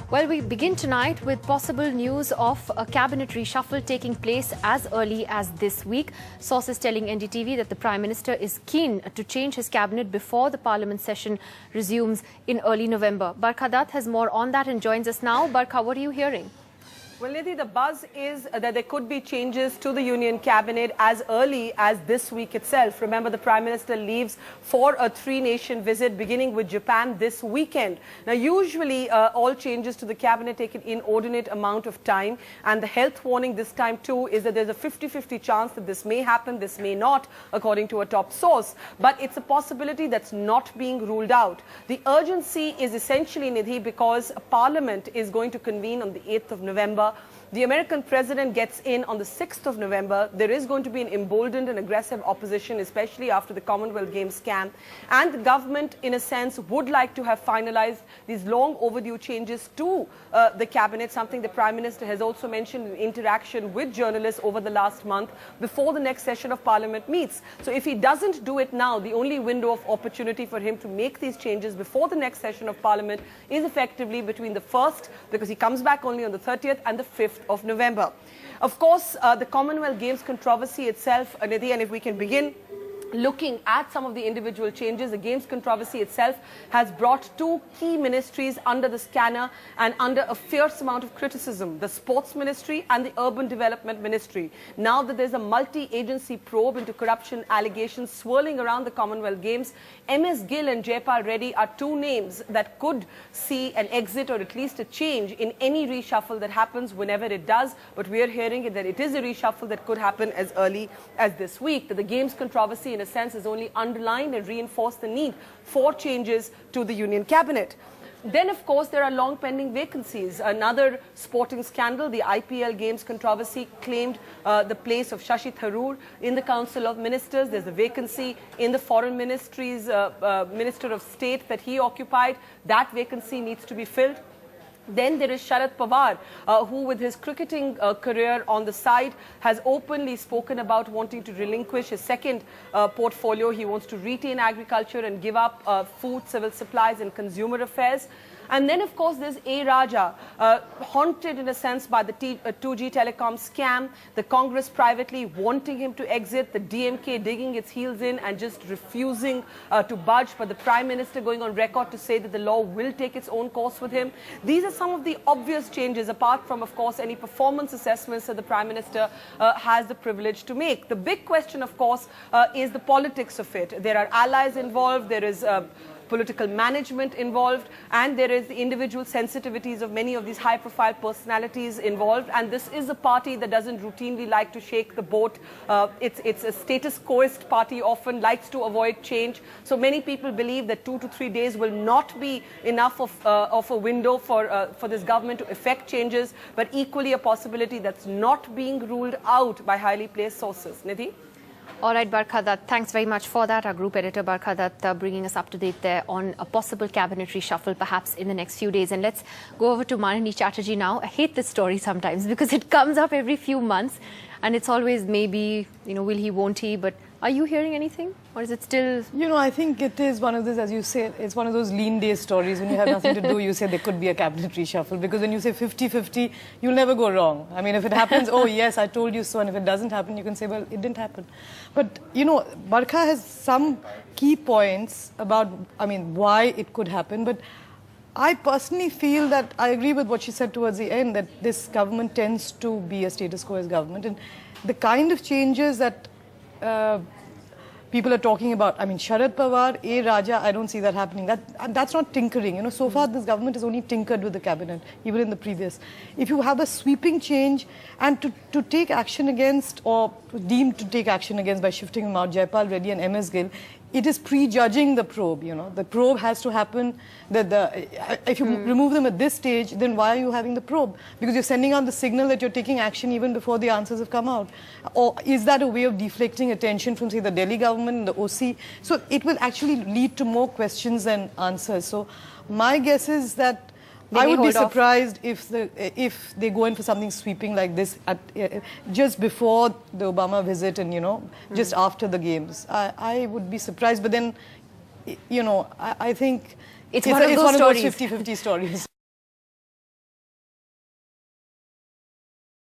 Well, we begin tonight with possible news of a cabinet reshuffle taking place as early as this week. Sources telling NDTV that the Prime Minister is keen to change his cabinet before the Parliament session resumes in early November. Barkha Dutt has more on that and joins us now. Barkha, what are you hearing? Well, Nidhi, the buzz is that there could be changes to the Union Cabinet as early as this week itself. Remember, the Prime Minister leaves for a three-nation visit beginning with Japan this weekend. Now, usually all changes to the Cabinet take an inordinate amount of time, and the health warning this time too is that there's a 50-50 chance that this may happen, this may not, according to a top source. But it's a possibility that's not being ruled out. The urgency is essentially, Nidhi, because Parliament is going to convene on the 8th of November. The American president gets in on the 6th of November. There is going to be an emboldened and aggressive opposition, especially after the Commonwealth Games scam. And the government, in a sense, would like to have finalized these long overdue changes to the cabinet, something the Prime Minister has also mentioned in interaction with journalists over the last month before the next session of Parliament meets. So if he doesn't do it now, the only window of opportunity for him to make these changes before the next session of Parliament is effectively between the 1st, because he comes back only on the 30th, and the 5th of November. Of course, the Commonwealth Games controversy itself, Nidhi, and if we can begin looking at some of the individual changes, the Games controversy itself has brought two key ministries under the scanner and under a fierce amount of criticism, the Sports Ministry and the Urban Development Ministry. Now that there's a multi-agency probe into corruption allegations swirling around the Commonwealth Games, MS Gill and Jaypal Reddy are two names that could see an exit or at least a change in any reshuffle that happens whenever it does. But we are hearing that it is a reshuffle that could happen as early as this week. That the Games controversy, in a sense, has only underlined and reinforced the need for changes to the Union Cabinet. Then, of course, there are long pending vacancies. Another sporting scandal, the IPL Games controversy, claimed the place of Shashi Tharoor in the Council of Ministers. There's a vacancy in the Foreign Ministry's Minister of State that he occupied. That vacancy needs to be filled. Then there is Sharad Pawar, who with his cricketing career on the side has openly spoken about wanting to relinquish his second portfolio. He wants to retain agriculture and give up food, civil supplies and consumer affairs. And then, of course, there's A. Raja, haunted in a sense by the 2G telecom scam, the Congress privately wanting him to exit, the DMK digging its heels in and just refusing to budge, but the Prime Minister going on record to say that the law will take its own course with him. These are some of the obvious changes, apart from, of course, any performance assessments that the Prime Minister has the privilege to make. The big question, of course, is the politics of it. There are allies involved, there is political management involved, and there is the individual sensitivities of many of these high-profile personalities involved. And this is a party that doesn't routinely like to shake the boat. It's a status quoist party, often likes to avoid change. So many people believe that 2 to 3 days will not be enough of a window for this government to effect changes, but equally a possibility that's not being ruled out by highly placed sources. Nidhi? All right, Barkha Dutt, thanks very much for that. Our group editor, Barkha Dutt, bringing us up to date there on a possible cabinet reshuffle perhaps in the next few days. And let's go over to Manani Chatterjee now. I hate this story sometimes because it comes up every few months and it's always maybe, will he, won't he? But are you hearing anything? Or is it still... I think it is one of those, as you say, it's one of those lean day stories. When you have nothing to do, you say there could be a cabinet reshuffle. Because when you say 50-50, you'll never go wrong. I mean, if it happens, oh, yes, I told you so. And if it doesn't happen, you can say, well, it didn't happen. But, Barkha has some key points about, why it could happen. But I personally feel that I agree with what she said towards the end, that this government tends to be a status quo as government. And the kind of changes that people are talking about, Sharad Pawar, A. Raja, I don't see that happening. That's not tinkering. So far, this government has only tinkered with the cabinet, even in the previous. If you have a sweeping change and to take action against, or deemed to take action against by shifting them out, Jaypal Reddy and MS Gill, it is prejudging the probe, The probe has to happen. If you remove them at this stage, then why are you having the probe? Because you're sending out the signal that you're taking action even before the answers have come out. Or is that a way of deflecting attention from, say, the Delhi government and the OC? So it will actually lead to more questions than answers. So my guess is that I would be surprised if they go in for something sweeping like this just before the Obama visit and, just after the games. I would be surprised. But then, I think it's one of those 50-50 stories.